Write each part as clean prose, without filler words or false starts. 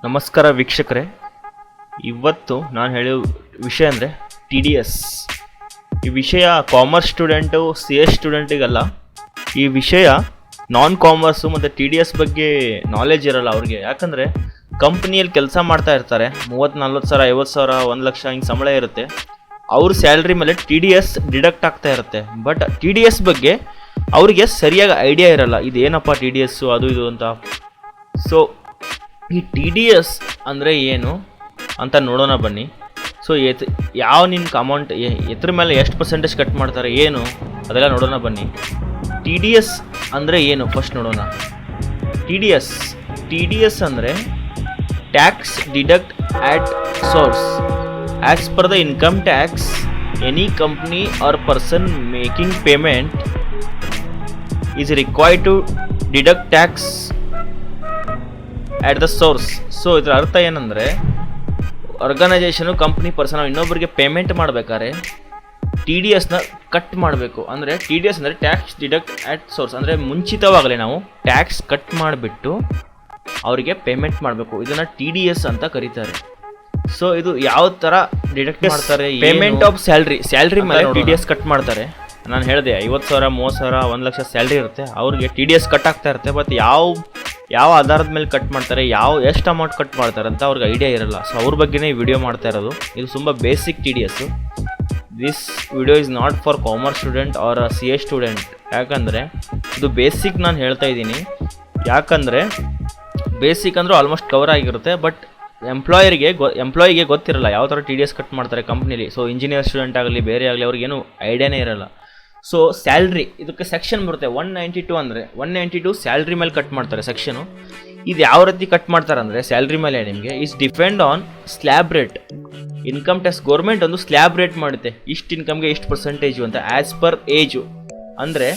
ನಮಸ್ಕಾರ ವೀಕ್ಷಕರೇ, ಇವತ್ತು ನಾನು ಹೇಳೋ ವಿಷಯ ಅಂದರೆ TDS. ಈ ವಿಷಯ ಕಾಮರ್ಸ್ ಸ್ಟೂಡೆಂಟು CS ಸ್ಟೂಡೆಂಟಿಗಲ್ಲ. ಈ ವಿಷಯ ನಾನ್ ಕಾಮರ್ಸು ಮತ್ತು TDS ಬಗ್ಗೆ ನಾಲೆಜ್ ಇರಲ್ಲ ಅವ್ರಿಗೆ. ಯಾಕಂದರೆ ಕಂಪ್ನಿಯಲ್ಲಿ ಕೆಲಸ ಮಾಡ್ತಾ ಇರ್ತಾರೆ, 30-40 ಸಾವಿರ 50 ಸಾವಿರ 1 ಲಕ್ಷ ಹಿಂಗೆ ಸಂಬಳ ಇರುತ್ತೆ. ಅವ್ರ ಸ್ಯಾಲ್ರಿ ಮೇಲೆ TDS ಡಿಡಕ್ಟ್ ಆಗ್ತಾ ಇರುತ್ತೆ. ಬಟ್ TDS ಬಗ್ಗೆ ಅವ್ರಿಗೆ ಸರಿಯಾಗಿ ಐಡಿಯಾ ಇರಲ್ಲ, ಇದೇನಪ್ಪ TDS ಅದು ಇದು ಅಂತ. ಸೊ ಈ TDS ಅಂದರೆ ಏನು ಅಂತ ನೋಡೋಣ ಬನ್ನಿ. ಸೊ ಯಾವ ನಿಮ್ಗೆ ಅಮೌಂಟ್ ಎದ್ರ ಮೇಲೆ ಎಷ್ಟು ಪರ್ಸೆಂಟೇಜ್ ಕಟ್ ಮಾಡ್ತಾರೆ ಏನು ಅದೆಲ್ಲ ನೋಡೋಣ ಬನ್ನಿ. TDS ಅಂದರೆ ಏನು ಫಸ್ಟ್ ನೋಡೋಣ. TDS ಅಂದರೆ tax deduct at source. As per the income tax, any company or person making payment is required to deduct tax at the source. So ಇದರ ಅರ್ಥ ಏನಂದರೆ, ಆರ್ಗನೈಸೇಷನು ಕಂಪ್ನಿ ಪರ್ಸನ್ ಇನ್ನೊಬ್ಬರಿಗೆ ಪೇಮೆಂಟ್ ಮಾಡಬೇಕಾದ್ರೆ TDSನ ಕಟ್ ಮಾಡಬೇಕು. ಅಂದರೆ TDS ಅಂದರೆ ಟ್ಯಾಕ್ಸ್ ಡಿಡಕ್ಟ್ ಆಟ್ ಸೋರ್ಸ್, ಅಂದರೆ ಮುಂಚಿತವಾಗಲೇ ನಾವು ಟ್ಯಾಕ್ಸ್ ಕಟ್ ಮಾಡಿಬಿಟ್ಟು ಅವರಿಗೆ ಪೇಮೆಂಟ್ ಮಾಡಬೇಕು. ಇದನ್ನು TDS ಅಂತ ಕರೀತಾರೆ. ಸೊ ಇದು ಯಾವ ಥರ ಡಿಡಕ್ಟ್ ಮಾಡ್ತಾರೆ? ಪೇಮೆಂಟ್ ಆಫ್ ಸ್ಯಾಲ್ರಿ ಮೇಲೆ TDS ಕಟ್ ಮಾಡ್ತಾರೆ. ನಾನು ಹೇಳಿದೆ 50 ಸಾವಿರ 30 ಸಾವಿರ 1 ಲಕ್ಷ ಸ್ಯಾಲ್ರಿ ಇರುತ್ತೆ, ಅವ್ರಿಗೆ TDS ಕಟ್ ಆಗ್ತಾ ಇರುತ್ತೆ. ಬಟ್ ಯಾವ ಆಧಾರದ ಮೇಲೆ ಕಟ್ ಮಾಡ್ತಾರೆ, ಎಷ್ಟು ಅಮೌಂಟ್ ಕಟ್ ಮಾಡ್ತಾರೆ ಅಂತ ಅವ್ರಿಗೆ ಐಡಿಯಾ ಇರಲ್ಲ. ಸೊ ಅವ್ರ ಬಗ್ಗೆನೇ ಈ ವಿಡಿಯೋ ಮಾಡ್ತಾ ಇರೋದು. ಇದು ತುಂಬ basic TDS. This video is not for commerce student or CS student. ಯಾಕಂದರೆ ಇದು ಬೇಸಿಕ್ ನಾನು ಹೇಳ್ತಾ ಇದ್ದೀನಿ. ಯಾಕಂದರೆ ಬೇಸಿಕ್ ಅಂದರೂ ಆಲ್ಮೋಸ್ಟ್ ಕವರ್ ಆಗಿರುತ್ತೆ. ಬಟ್ ಎಂಪ್ಲಾಯಿಗೆ ಗೊತ್ತಿರಲ್ಲ ಯಾವ ಥರ TDS ಕಟ್ ಮಾಡ್ತಾರೆ ಕಂಪ್ನಿಲಿ. ಸೊ ಇಂಜಿನಿಯರ್ ಸ್ಟೂಡೆಂಟ್ ಆಗಲಿ ಬೇರೆ ಆಗಲಿ ಅವ್ರಿಗೇನು ಐಡಿಯಾನೇ ಇರಲ್ಲ. ಸೊ ಸ್ಯಾಲ್ರಿ, ಇದಕ್ಕೆ ಸೆಕ್ಷನ್ ಬರುತ್ತೆ 192. ಅಂದರೆ 192 ಸ್ಯಾಲ್ರಿ ಮೇಲೆ ಕಟ್ ಮಾಡ್ತಾರೆ ಸೆಕ್ಷನು. ಇದು ಯಾವ ರೀತಿ ಕಟ್ ಮಾಡ್ತಾರೆ ಅಂದರೆ, ಸ್ಯಾಲ್ರಿ ಮೇಲೆ ನಿಮಗೆ is depend on slab rate. Income tax government ಒಂದು ಸ್ಲ್ಯಾಬ್ ರೇಟ್ ಮಾಡುತ್ತೆ, ಇಷ್ಟು ಇನ್ಕಮ್ಗೆ ಇಷ್ಟು ಪರ್ಸೆಂಟೇಜು ಅಂತ, ಆ್ಯಸ್ ಪರ್ ಏಜು. ಅಂದರೆ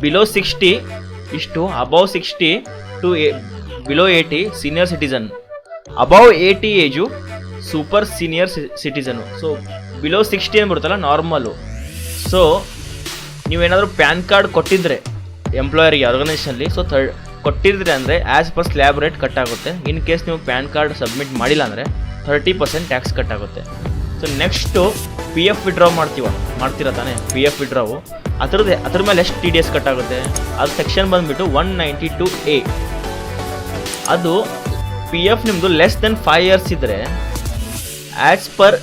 ಬಿಲೋ 60 ಇಷ್ಟು, above 60 to below 80 senior citizen, above 80 age super senior citizen. So below 60 ಏನು ಬರುತ್ತಲ್ಲ ನಾರ್ಮಲು. ಸೊ ನೀವೇನಾದರೂ ಪ್ಯಾನ್ ಕಾರ್ಡ್ ಕೊಟ್ಟಿದ್ರೆ ಎಂಪ್ಲಾಯರಿಗೆ ಆರ್ಗನೈಸೇಷನ್ಲಿ, ಸೊ ಕೊಟ್ಟಿದ್ರೆ ಅಂದರೆ as per slab rate cut ಆಗುತ್ತೆ. ಇನ್ ಕೇಸ್ ನೀವು ಪ್ಯಾನ್ ಕಾರ್ಡ್ ಸಬ್ಮಿಟ್ ಮಾಡಿಲ್ಲ ಅಂದರೆ 30% ಟ್ಯಾಕ್ಸ್ ಕಟ್ ಆಗುತ್ತೆ. ಸೊ ನೆಕ್ಸ್ಟು PF ವಿಡ್ರಾ ಮಾಡ್ತೀರಾ ತಾನೇ, PF ವಿಡ್ರಾವು ಅದ್ರ ಮೇಲೆ ಎಷ್ಟು TDS ಕಟ್ ಆಗುತ್ತೆ? ಅದು ಸೆಕ್ಷನ್ ಬಂದುಬಿಟ್ಟು 192A. ಅದು PF ನಿಮ್ಮದು ಲೆಸ್ ದೆನ್ 5 ಇಯರ್ಸ್ ಇದ್ದರೆ ಆ್ಯಸ್ ಪರ್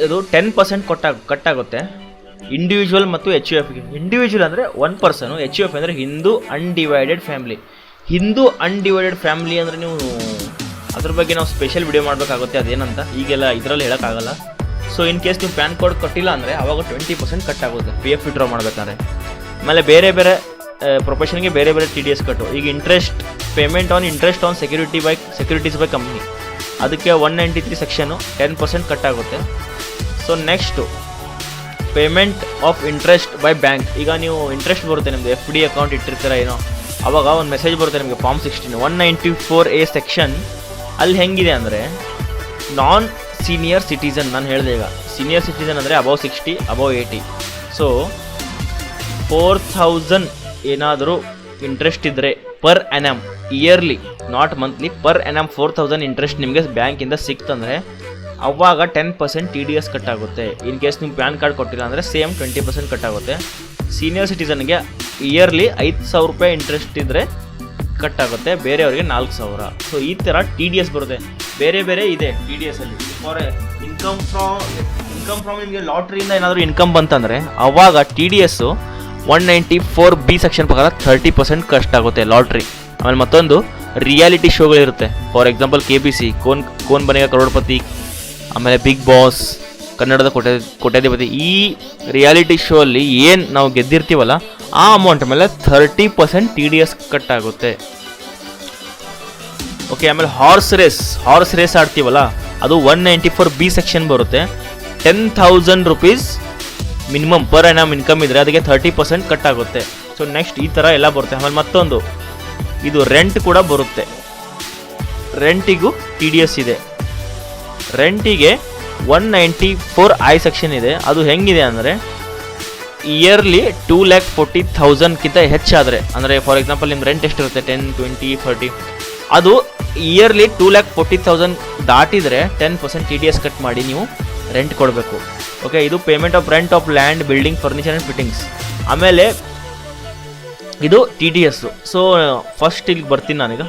ಇದು 10% ಕಟ್ ಆಗುತ್ತೆ. ಇಂಡಿವಿಜುವಲ್ ಮತ್ತು HUFಗೆ. ಇಂಡಿವಿಜುವಲ್ ಅಂದರೆ 1 ಪರ್ಸನು, HUF ಅಂದರೆ Hindu undivided family. Hindu undivided family ಅಂದರೆ ನೀವು ಅದ್ರ ಬಗ್ಗೆ ನಾವು ಸ್ಪೆಷಲ್ ವಿಡಿಯೋ ಮಾಡಬೇಕಾಗುತ್ತೆ, ಅದೇನಂತ ಈಗೆಲ್ಲ ಇದರಲ್ಲಿ ಹೇಳೋಕ್ಕಾಗಲ್ಲ. ಸೊ ಇನ್ ಕೇಸ್ ನೀವು ಪ್ಯಾನ್ ಕಾರ್ಡ್ ಕೊಟ್ಟಿಲ್ಲ ಅಂದರೆ ಅವಾಗ 20% ಕಟ್ ಆಗುತ್ತೆ PF ವಿಡ್ರಾ ಮಾಡಬೇಕಾದ್ರೆ. ಆಮೇಲೆ ಬೇರೆ ಪ್ರೊಫೆಷನ್ಗೆ ಬೇರೆ TDS ಕಟ್ಟು. ಈಗ payment on securities by company, ಅದಕ್ಕೆ 193 ಸೆಕ್ಷನು 10% ಕಟ್ ಆಗುತ್ತೆ. So next payment of interest by bank. ಈಗ ನೀವು ಇಂಟ್ರೆಸ್ಟ್ ಬರುತ್ತೆ ನಿಮ್ಮದು FD ಅಕೌಂಟ್ ಇಟ್ಟಿರ್ತೀರ ಏನೋ, ಆವಾಗ ಒಂದು ಮೆಸೇಜ್ ಬರುತ್ತೆ ನಿಮಗೆ ಫಾರ್ಮ್ 16 194A ಸೆಕ್ಷನ್. ಅಲ್ಲಿ ಹೆಂಗಿದೆ ಅಂದರೆ, ನಾನ್ ಸೀನಿಯರ್ ಸಿಟಿಸನ್, ನಾನು ಹೇಳಿದೆ ಈಗ ಸೀನಿಯರ್ ಸಿಟಿಸನ್ ಅಂದರೆ ಅಬೌವ್ 60 ಅಬೌವ್ 80. ಸೊ 4000 ಏನಾದರೂ ಇಂಟ್ರೆಸ್ಟ್ ಇದ್ದರೆ per annum, yearly not monthly, per annum 4000 interest ನಿಮಗೆ ಬ್ಯಾಂಕಿಂದ ಸಿಕ್ತಂದರೆ ಅವಾಗ 10% TDS ಕಟ್ ಆಗುತ್ತೆ. ಇನ್ ಕೇಸ್ ನೀವು ಪ್ಯಾನ್ ಕಾರ್ಡ್ ಕೊಟ್ಟಿಲ್ಲ ಅಂದರೆ ಸೇಮ್ 20% ಕಟ್ ಆಗುತ್ತೆ. ಸೀನಿಯರ್ ಸಿಟಿಸನ್ಗೆ ಇಯರ್ಲಿ 5000 ರೂಪಾಯಿ ಇಂಟ್ರೆಸ್ಟ್ ಇದ್ದರೆ ಕಟ್ ಆಗುತ್ತೆ, ಬೇರೆಯವ್ರಿಗೆ 4000. ಸೊ ಈ ಥರ TDS ಬರುತ್ತೆ. ಬೇರೆ ಇದೆ TDSಲ್ಲಿ. ಫಾರ್ ಇನ್ಕಮ್ ಫ್ರಾಮ್ ನಿಮಗೆ ಲಾಟ್ರಿಯಿಂದ ಏನಾದರೂ ಇನ್ಕಮ್ ಬಂತಂದರೆ ಅವಾಗ TDS 194B ಸೆಕ್ಷನ್ ಪ್ರಕಾರ 30% ಕಷ್ಟ ಆಗುತ್ತೆ ಲಾಟ್ರಿ. ಆಮೇಲೆ ಮತ್ತೊಂದು ರಿಯಾಲಿಟಿ ಶೋಗಳಿರುತ್ತೆ. For example KBC, Kaun Banega Crorepati, ಆಮೇಲೆ ಬಿಗ್ ಬಾಸ್, ಕನ್ನಡದ ಕೋಟ್ಯಾಧಿಪತಿ. ಈ ರಿಯಾಲಿಟಿ ಶೋ ಅಲ್ಲಿ ಏನು ನಾವು ಗೆದ್ದಿರ್ತೀವಲ್ಲ ಆ ಅಮೌಂಟ್ ಮೇಲೆ 30% TDS ಕಟ್ ಆಗುತ್ತೆ. ಓಕೆ. ಆಮೇಲೆ ಹಾರ್ಸ್ ರೇಸ್ ಆಡ್ತೀವಲ್ಲ, ಅದು 194B ಸೆಕ್ಷನ್ ಬರುತ್ತೆ. 10,000 rupees minimum per annum income ಇದ್ದರೆ ಅದಕ್ಕೆ 30% ಕಟ್ ಆಗುತ್ತೆ. ಸೊ ನೆಕ್ಸ್ಟ್ ಈ ಥರ ಎಲ್ಲ ಬರುತ್ತೆ. ಆಮೇಲೆ ಮತ್ತೊಂದು ಇದು ರೆಂಟ್ ಕೂಡ ಬರುತ್ತೆ. ರೆಂಟಿಗೂ TDS ಇದೆ. ರೆಂಟಿಗೆ 194I ಸೆಕ್ಷನ್ ಇದೆ. ಅದು ಹೆಂಗಿದೆ ಅಂದರೆ, ಇಯರ್ಲಿ 2,40,000ಕ್ಕಿಂತ ಹೆಚ್ಚಾದರೆ, ಅಂದರೆ ಫಾರ್ ಎಕ್ಸಾಂಪಲ್ ನಿಮ್ಮ ರೆಂಟ್ ಎಷ್ಟಿರುತ್ತೆ 10, 20, 30, ಅದು ಇಯರ್ಲಿ 2,40,000 ದಾಟಿದರೆ 10% TDS ಕಟ್ ಮಾಡಿ ನೀವು ರೆಂಟ್ ಕೊಡಬೇಕು. ಓಕೆ, ಇದು payment of rent of land, building, furniture and fittings. ಆಮೇಲೆ ಇದು TDS. ಸೊ ಫಸ್ಟ್ ಇಲ್ಲಿಗೆ ಬರ್ತೀನಿ ನಾನೀಗ.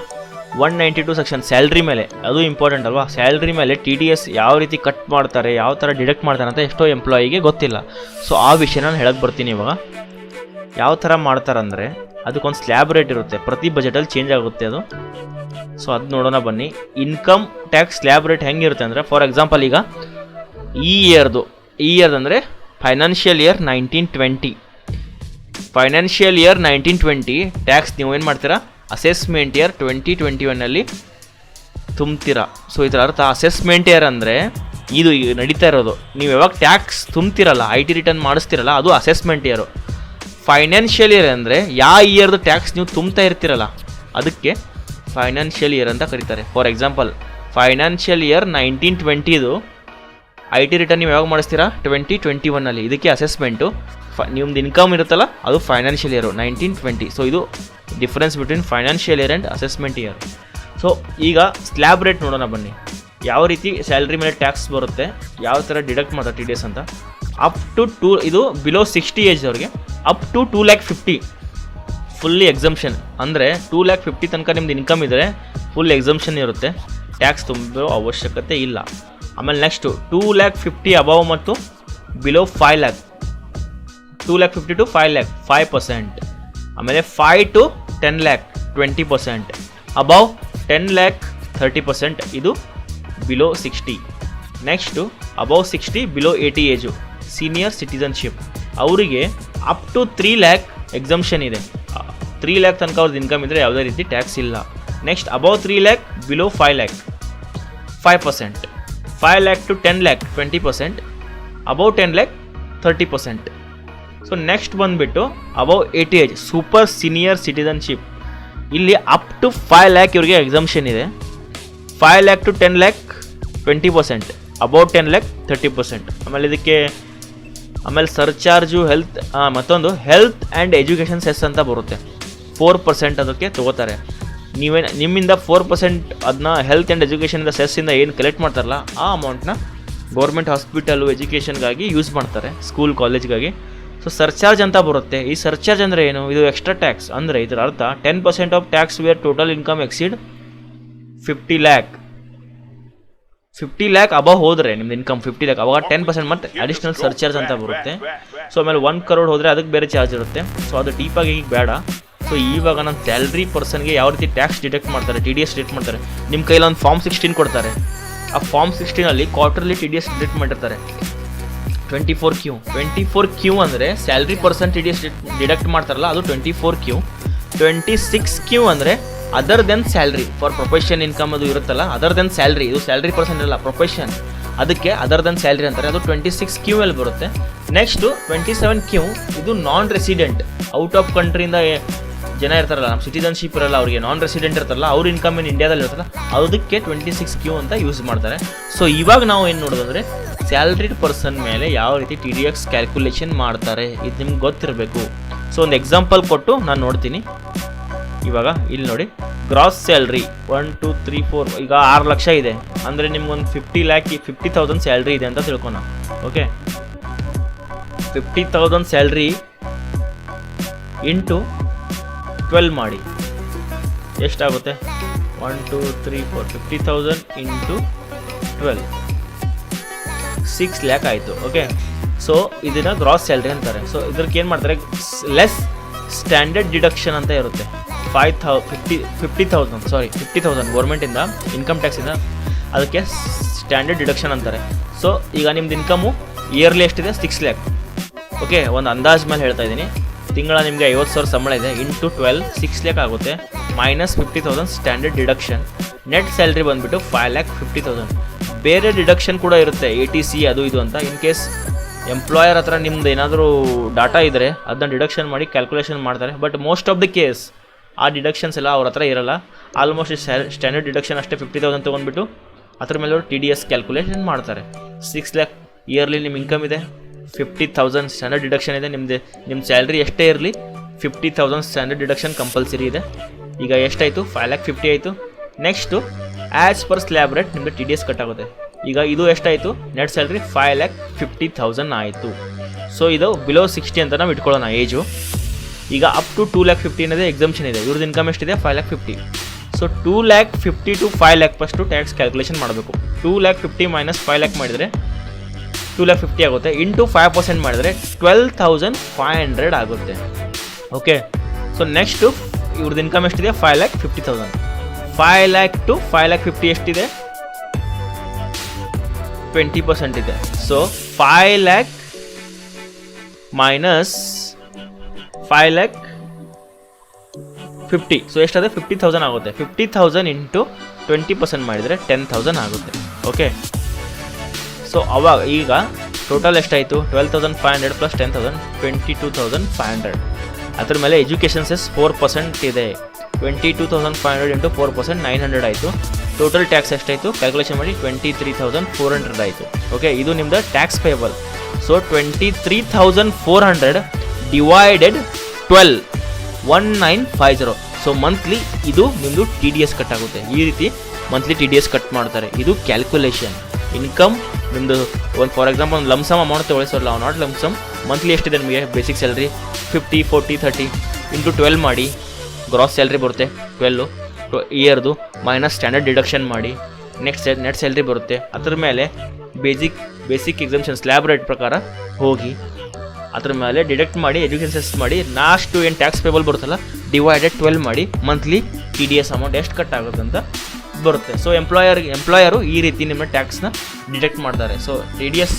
192 ಸೆಕ್ಷನ್ ಸ್ಯಾಲ್ರಿ ಮೇಲೆ, ಅದು ಇಂಪಾರ್ಟೆಂಟ್ ಅಲ್ವಾ. ಸ್ಯಾಲ್ರಿ ಮೇಲೆ TDS ಯಾವ ರೀತಿ ಕಟ್ ಮಾಡ್ತಾರೆ, ಯಾವ ಥರ ಡಿಡಕ್ಟ್ ಮಾಡ್ತಾರೆ ಅಂತ ಎಷ್ಟೋ ಎಂಪ್ಲಾಯಿಗೆ ಗೊತ್ತಿಲ್ಲ. ಸೊ ಆ ವಿಷಯ ನಾನು ಹೇಳಕ್ಕೆ ಬರ್ತೀನಿ ಇವಾಗ. ಯಾವ ಥರ ಮಾಡ್ತಾರಂದರೆ ಅದಕ್ಕೊಂದು ಸ್ಲ್ಯಾಬ್ ರೇಟ್ ಇರುತ್ತೆ, ಪ್ರತಿ ಬಜೆಟಲ್ಲಿ ಚೇಂಜ್ ಆಗುತ್ತೆ ಅದು. ಸೊ ಅದು ನೋಡೋಣ ಬನ್ನಿ. ಇನ್ಕಮ್ ಟ್ಯಾಕ್ಸ್ ಸ್ಲ್ಯಾಬ್ ರೇಟ್ ಹೆಂಗಿರುತ್ತೆ ಅಂದರೆ, ಫಾರ್ ಎಕ್ಸಾಂಪಲ್ ಈಗ ಈ ಇಯರ್ದು ಅಂದರೆ financial year 1920, financial year 1920 tax ನೀವು ಏನು ಮಾಡ್ತೀರಾ, ಅಸೆಸ್ಮೆಂಟ್ ಇಯರ್ 2021 ತುಂಬ್ತೀರಾ. ಸೊ ಇದರ ಅರ್ಥ ಅಸೆಸ್ಮೆಂಟ್ ಇಯರ್ ಅಂದರೆ ಇದು ನಡೀತಾ ಇರೋದು. ನೀವು ಯಾವಾಗ ಟ್ಯಾಕ್ಸ್ ತುಂಬ್ತಿರಲ್ಲ, IT ರಿಟರ್ನ್ ಮಾಡಿಸ್ತಿರಲ್ಲ, ಅದು ಅಸೆಸ್ಮೆಂಟ್ ಇಯರು. ಫೈನಾನ್ಷಿಯಲ್ ಇಯರ್ ಅಂದರೆ ಯಾವ ಇಯರ್ದು ಟ್ಯಾಕ್ಸ್ ನೀವು ತುಂಬ್ತಾ ಇರ್ತಿರಲ್ಲ, ಅದಕ್ಕೆ ಫೈನಾನ್ಷಿಯಲ್ ಇಯರ್ ಅಂತ ಕರೀತಾರೆ. For example financial year 1920 IT return ನೀವು ಯಾವಾಗ ಮಾಡಿಸ್ತೀರಾ, 2021. ಇದಕ್ಕೆ ಅಸೆಸ್ಮೆಂಟು. ನಿಮ್ದು ಇನ್ಕಮ್ ಇರುತ್ತಲ್ಲ, ಅದು ಫೈನಾನ್ಷಿಯಲ್ ಇಯರು 1920. ಸೊ ಇದು difference between financial year and assessment year. So ಈಗ ಸ್ಲ್ಯಾಬ್ ರೇಟ್ ನೋಡೋಣ ಬನ್ನಿ. ಯಾವ ರೀತಿ ಸ್ಯಾಲ್ರಿ ಮೇಲೆ ಟ್ಯಾಕ್ಸ್ ಬರುತ್ತೆ, ಯಾವ ಥರ ಡಿಡಕ್ಟ್ ಮಾಡ್ತಾರೆ TDS ಅಂತ. ಅಪ್ ಟು 2, ಇದು ಬಿಲೋ 60 ಏಜ್ ಅವ್ರಿಗೆ ಅಪ್ ಟು 2,50,000 ಫುಲ್ಲಿ ಎಕ್ಸಮ್ಷನ್. ಅಂದರೆ 2,50,000 ತನಕ ನಿಮ್ದು ಇನ್ಕಮ್ ಇದ್ದರೆ ಫುಲ್ ಎಕ್ಸಮ್ಷನ್ ಇರುತ್ತೆ, ಟ್ಯಾಕ್ಸ್ ತುಂಬೋ ಅವಶ್ಯಕತೆ ಇಲ್ಲ. ಆಮೇಲೆ ನೆಕ್ಸ್ಟು 2,50,000 ಅಬವ್ ಮತ್ತು ಬಿಲೋ 5,00,000, 2,50,000 to 5,00,000 5%. ಆಮೇಲೆ 5 to 10,00,000 20%, ಅಬವ್ 10,00,000 30%. ಇದು below 60. Next above 60 below 80 age senior citizenship, ಅವರಿಗೆ ಅಪ್ ಟು 3,00,000 ಎಕ್ಸಮ್ಷನ್ ಇದೆ. 3,00,000 ತನಕ ಅವ್ರದ್ದು ಇನ್ಕಮ್ ಇದ್ದರೆ ಯಾವುದೇ ರೀತಿ ಟ್ಯಾಕ್ಸ್ ಇಲ್ಲ. Next above 3,00,000 below 5,00,000 5%, 5,00,000 to 10,00,000 20%, above 10,00,000 30%. So next ಬಂದುಬಿಟ್ಟು above 80 age super senior citizenship, ಇಲ್ಲಿ ಅಪ್ ಟು 5,00,000 ಇವ್ರಿಗೆ ಎಕ್ಸಮ್ಷನ್ ಇದೆ. 5,00,000 to 10,00,000 20%, ಅಬೌವ್ 10,00,000 30%. ಆಮೇಲೆ ಸರ್ಚಾರ್ಜು ಹೆಲ್ತ್, ಮತ್ತೊಂದು ಹೆಲ್ತ್ ಆ್ಯಂಡ್ ಎಜುಕೇಷನ್ ಸೆಸ್ ಅಂತ ಬರುತ್ತೆ, 4% ಅದಕ್ಕೆ ತೊಗೋತಾರೆ. ನಿಮ್ಮಿಂದ 4% ಅದನ್ನ ಹೆಲ್ತ್ ಆ್ಯಂಡ್ ಎಜುಕೇಷನಿಂದ ಸೆಸ್ಸಿಂದ ಏನು ಕಲೆಕ್ಟ್ ಮಾಡ್ತಾರಲ್ಲ, ಆ ಅಮೌಂಟ್ನ ಗೌರ್ಮೆಂಟ್ ಹಾಸ್ಪಿಟಲು ಎಜುಕೇಷನ್ಗಾಗಿ ಯೂಸ್ ಮಾಡ್ತಾರೆ, ಸ್ಕೂಲ್ ಕಾಲೇಜ್ಗಾಗಿ. ಸೊ ಸರ್ಚಾರ್ಜ್ ಅಂತ ಬರುತ್ತೆ. ಈ ಸರ್ಚಾರ್ಜ್ ಅಂದರೆ ಏನು, ಇದು ಎಕ್ಸ್ಟ್ರಾ ಟ್ಯಾಕ್ಸ್. ಅಂದರೆ ಇದರ ಅರ್ಥ 10% of tax where total income exceed 50,00,000 above ಹೋದರೆ ನಿಮ್ದು ಇನ್ಕಮ್ 50,00,000, ಅವಾಗ 10% ಮತ್ತು ಅಡಿಷ್ನಲ್ ಸರ್ಚಾರ್ಜ್ ಅಂತ ಬರುತ್ತೆ. ಸೊ ಆಮೇಲೆ 1 crore ಹೋದರೆ ಅದಕ್ಕೆ ಬೇರೆ ಚಾರ್ಜ್ ಇರುತ್ತೆ. ಸೊ ಅದು ಡೀಪಾಗಿ ಈಗ ಬೇಡ. ಸೊ ಇವಾಗ ನಮ್ಮ ಸ್ಯಾಲ್ರಿ ಪರ್ಸನ್ಗೆ ಯಾವ ರೀತಿ ಟ್ಯಾಕ್ಸ್ ಡಿಡಕ್ಟ್ ಮಾಡ್ತಾರೆ, TDS ಡಿಡಕ್ಟ್ ಮಾಡ್ತಾರೆ. ನಿಮ್ಮ ಕೈಲಿ ಒಂದು ಫಾರ್ಮ್ 16 ಕೊಡ್ತಾರೆ. ಆ ಫಾರ್ಮ್ 16 ಕ್ವಾರ್ಟರ್ಲಿ TDS ಡಿಡಕ್ಟ್ ಮಾಡಿರ್ತಾರೆ. 24Q ಅಂದರೆ ಸ್ಯಾಲ್ರಿ ಪರ್ಸನ್ TDS ಡಿಡಕ್ಟ್ ಮಾಡ್ತಾರಲ್ಲ, ಅದು 24Q. 26Q ಅಂದರೆ other than salary for profession income, ಅದು ಇರುತ್ತಲ್ಲ, ಅದರ್ ದೆನ್ ಸ್ಯಾಲ್ರಿ. ಇದು ಸ್ಯಾಲ್ರಿ ಪರ್ಸನ್ ಇರಲ್ಲ, ಪ್ರೊಫೆಷನ್, ಅದಕ್ಕೆ ಅದರ್ ದೆನ್ ಸ್ಯಾಲ್ರಿ ಅಂತಾರೆ. ಅದು 26Q ಅಲ್ಲಿ ಬರುತ್ತೆ. ನೆಕ್ಸ್ಟು 27Q, ಇದು ನಾನ್ ರೆಸಿಡೆಂಟ್, ಔಟ್ ಆಫ್ ಕಂಟ್ರಿಯಿಂದ ಜನ ಇರ್ತಾರಲ್ಲ, ನಮ್ಮ ಸಿಟಿಸನ್ಶಿಪ್ ಇರಲ್ಲ, ಅವರಿಗೆ ನಾನ್ ರೆಸಿಡೆಂಟ್ ಇರ್ತಾರಲ್ಲ, ಅವ್ರ ಇನ್ಕಮ್ ಏನು ಇಂಡಿಯಾದಲ್ಲಿ ಇರ್ತಲ್ಲ, ಅದಕ್ಕೆ 26Q ಅಂತ ಯೂಸ್ ಮಾಡ್ತಾರೆ. ಸೊ ಇವಾಗ ನಾವು ಏನು ನೋಡೋದಂದರೆ ಸ್ಯಾಲ್ರಿಡ್ ಪರ್ಸನ್ ಮೇಲೆ ಯಾವ ರೀತಿ TDS ಕ್ಯಾಲ್ಕುಲೇಷನ್ ಮಾಡ್ತಾರೆ, ಇದು ನಿಮ್ಗೆ ಗೊತ್ತಿರಬೇಕು. ಸೊ ಒಂದು ಎಕ್ಸಾಂಪಲ್ ಕೊಟ್ಟು ನಾನು ನೋಡ್ತೀನಿ. ಇವಾಗ ಇಲ್ಲಿ ನೋಡಿ, ಗ್ರಾಸ್ ಸ್ಯಾಲ್ರಿ 1 2 3 4 ಈಗ 6 ಲಕ್ಷ ಇದೆ ಅಂದರೆ ನಿಮ್ಗೊಂದು 50,000 ಸ್ಯಾಲ್ರಿ ಇದೆ ಅಂತ ತಿಳ್ಕೊಣ. ಓಕೆ, 50,000 ಸ್ಯಾಲ್ರಿ ಇಂಟು 12 ಮಾಡಿ ಎಷ್ಟಾಗುತ್ತೆ, 1 2 3 4 50,000 ಇಂಟು 12 6 lakh ಆಯಿತು. ಓಕೆ, ಸೊ ಇದನ್ನು ಗ್ರಾಸ್ ಸ್ಯಾಲ್ರಿ ಅಂತಾರೆ. ಸೊ ಇದಕ್ಕೆ ಏನು ಮಾಡ್ತಾರೆ, ಲೆಸ್ ಸ್ಟ್ಯಾಂಡರ್ಡ್ ಡಿಡಕ್ಷನ್ ಅಂತ ಇರುತ್ತೆ. 50,000 ಗೌರ್ಮೆಂಟಿಂದ ಇನ್ಕಮ್ ಟ್ಯಾಕ್ಸಿಂದ, ಅದಕ್ಕೆ ಸ್ಟ್ಯಾಂಡರ್ಡ್ ಡಿಡಕ್ಷನ್ ಅಂತಾರೆ. ಸೊ ಈಗ ನಿಮ್ದು ಇನ್ಕಮು ಇಯರ್ಲಿ ಎಷ್ಟಿದೆ, 6 lakh. ಓಕೆ, ಒಂದು ಅಂದಾಜು ಮೇಲೆ ಹೇಳ್ತಾ ಇದ್ದೀನಿ. ತಿಂಗಳ ನಿಮಗೆ 50,000 ಸಂಬಳ ಇದೆ, ಇಂಟು 12 6 lakh ಆಗುತ್ತೆ, minus 50,000 standard deduction. Net salary ಬಂದುಬಿಟ್ಟು 5,50,000. ಬೇರೆ ಡಿಡಕ್ಷನ್ ಕೂಡ ಇರುತ್ತೆ, ATC ಅದು ಇದು ಅಂತ. ಇನ್ ಕೇಸ್ ಎಂಪ್ಲಾಯರ್ ಹತ್ರ ನಿಮ್ದು ಏನಾದರೂ ಡಾಟಾ ಇದ್ದರೆ ಅದನ್ನ ಡಿಡಕ್ಷನ್ ಮಾಡಿ ಕ್ಯಾಲ್ಕುಲೇಷನ್ ಮಾಡ್ತಾರೆ. But most of the case ಆ ಡಿಡಕ್ಷನ್ಸ್ ಎಲ್ಲ ಅವ್ರ ಹತ್ರ ಇರಲ್ಲ. ಆಲ್ಮೋಸ್ಟ್ ಸ್ಟ್ಯಾಂಡರ್ಡ್ ಡಿಡಕ್ಷನ್ ಅಷ್ಟೇ 50,000 ತೊಗೊಂಡ್ಬಿಟ್ಟು ಅದ್ರ ಮೇಲೆ ಅವರು TDS ಕ್ಯಾಲ್ಕುಲೇಷನ್ ಮಾಡ್ತಾರೆ. 6 lakh ಇಯರ್ಲಿ ನಿಮ್ಮ ಇನ್ಕಮ್ ಇದೆ, 50,000 ಸ್ಟ್ಯಾಂಡರ್ಡ್ ಡಿಡಕ್ಷನ್ ಇದೆ. ನಿಮ್ಮ ಸ್ಯಾಲ್ರಿ ಎಷ್ಟೇ ಇರಲಿ 50,000 ಸ್ಟ್ಯಾಂಡರ್ಡ್ ಡಿಡಕ್ಷನ್ ಕಂಪಲ್ಸರಿ ಇದೆ. ಈಗ ಎಷ್ಟಾಯಿತು, 5,50,000 ಆಯಿತು. Next as per slab rate ನಿಮಗೆ ಟಿ ಡಿ ಎಸ್ ಕಟ್ ಆಗುತ್ತೆ. ಈಗ ಇದು ಎಷ್ಟಾಯಿತು, ನೆಟ್ ಸ್ಯಾಲ್ರಿ 5,50,000 ಆಯಿತು. ಸೊ ಇದು ಬಿಲೋ 60 ಅಂತ ನಾವು ಇಟ್ಕೊಳ್ಳೋಣ ಏಜು. ಈಗ ಅಪ್ ಟು 2,50,000 ಏನಿದೆ ಎಕ್ಸಮ್ಷನ್ ಇದೆ. ಇವ್ರದ್ದು ಇನ್ಕಮ್ ಎಷ್ಟಿದೆ 5,50,000. So 2,50,000 to 5,00,000 first tax calculation ಮಾಡಬೇಕು. 2,50,000 ಮೈನಸ್ 5,00,000 ಮಾಡಿದರೆ 2,50,000 ಆಗುತ್ತೆ. ಇಂಟು 5% ಮಾಡಿದರೆ 12,500 ಆಗುತ್ತೆ. ಓಕೆ, ಸೊ ನೆಕ್ಸ್ಟು ಇವ್ರದ್ದು ಇನ್ಕಮ್ ಎಷ್ಟಿದೆ 5,50,000. 5,00,000 to 5,50,000 ಎಷ್ಟಿದೆ, 20% ಇದೆ. ಸೊ 5,00,000 ಮೈನಸ್ 5,50,000, ಸೊ ಎಷ್ಟಾದರೆ 50,000 ಆಗುತ್ತೆ. 50,000 ಇಂಟು 20% ಮಾಡಿದರೆ 10,000 ಆಗುತ್ತೆ. ಓಕೆ, ಸೊ ಅವಾಗ ಈಗ ಟೋಟಲ್ ಎಷ್ಟಾಯಿತು, 12,500 ಪ್ಲಸ್ 10,000 22,500. ಅದ್ರ ಮೇಲೆ ಎಜುಕೇಷನ್ ಸೆಸ್ 4% ಇದೆ. 22,500 ಇಂಟು 4% 900 ಆಯಿತು. ಟೋಟಲ್ ಟ್ಯಾಕ್ಸ್ ಎಷ್ಟಾಯಿತು ಕ್ಯಾಲ್ಕುಲೇಷನ್ ಮಾಡಿ 23,400 ಆಯಿತು. ಓಕೆ, ಇದು ನಿಮ್ಮದು tax payable. So 23,400 divided 12 1950. So monthly ಇದು ನಿಮ್ಮದು ಟಿ ಡಿ ಎಸ್ ಕಟ್ ಆಗುತ್ತೆ. ಈ ರೀತಿ monthly T D S cut ಮಾಡ್ತಾರೆ. ಇದು ಕ್ಯಾಲ್ಕುಲೇಷನ್. ಇನ್ಕಮ್ ನಿಮ್ಮದು ಒಂದು ಫಾರ್ ಎಕ್ಸಾಂಪಲ್ ಒಂದು ಲಮ್ಸಮ್ ಅಮೌಂಟ್ ತೊಗೊಳಿಸೋಲ್ಲ, ನಾಟ್ ಲಮ್ಸಮ್. ಮಂತ್ಲಿ ಎಷ್ಟಿದೆ ನಿಮಗೆ ಬೇಸಿಕ್ ಸ್ಯಾಲ್ರಿ 50, 40, 30 ಇಂಟು 12 ಮಾಡಿ ಗ್ರಾಸ್ ಸ್ಯಾಲ್ರಿ ಬರುತ್ತೆ 12 ಇಯರ್ದು, ಮೈನಸ್ ಸ್ಟ್ಯಾಂಡರ್ಡ್ ಡಿಡಕ್ಷನ್ ಮಾಡಿ ನೆಕ್ಸ್ಟ್ ನೆಟ್ ಸ್ಯಾಲ್ರಿ ಬರುತ್ತೆ. ಅದ್ರ ಮೇಲೆ ಬೇಸಿಕ್ ಎಕ್ಸಾಮ್ಷನ್ ಸ್ಲ್ಯಾಬ್ ರೇಟ್ ಪ್ರಕಾರ ಹೋಗಿ ಅದ್ರ ಮೇಲೆ ಡಿಡಕ್ಟ್ ಮಾಡಿ ಎಜುಕೇಷನ್ ಸೆಸ್ ಮಾಡಿ ಲಾಸ್ಟು ಏನು ಟ್ಯಾಕ್ಸ್ ಪೇಬಲ್ ಬರುತ್ತಲ್ಲ ಡಿವೈಡೆಡ್ 12 ಮಾಡಿ monthly T D S amount ಎಷ್ಟು ಕಟ್ ಆಗುತ್ತೆ ಅಂತ ಬರುತ್ತೆ. ಸೊ ಎಂಪ್ಲಾಯರು ಈ ರೀತಿ ನಿಮ್ಮ ಟ್ಯಾಕ್ಸ್ನ ಡಿಡಕ್ಟ್ ಮಾಡ್ತಾರೆ. ಸೊ ಟಿ ಡಿ ಎಸ್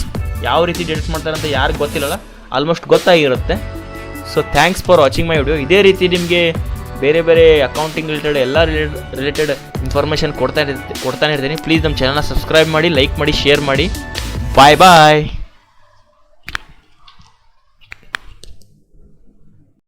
ಯಾವ ರೀತಿ ಡಿಡಕ್ಟ್ ಮಾಡ್ತಾರೆ ಅಂತ ಯಾರಿಗೆ ಗೊತ್ತಿಲ್ಲಲ್ಲ, ಆಲ್ಮೋಸ್ಟ್ ಗೊತ್ತಾಗಿರುತ್ತೆ. So thanks for watching my video. ಇದೇ ರೀತಿ ನಿಮಗೆ ಬೇರೆ ಬೇರೆ ಅಕೌಂಟಿಂಗ್ ರಿಲೇಟೆಡ್ ಎಲ್ಲ ರಿಲೇಟೆಡ್ ಇನ್ಫಾರ್ಮೇಷನ್ ಕೊಡ್ತಾನೆ ಇರ್ತೀನಿ. ಪ್ಲೀಸ್ ನಮ್ಮ ಚಾನಲ್ನ ಸಬ್ಸ್ಕ್ರೈಬ್ ಮಾಡಿ, ಲೈಕ್ ಮಾಡಿ, ಶೇರ್ ಮಾಡಿ. ಬಾಯ್ ಬಾಯ್.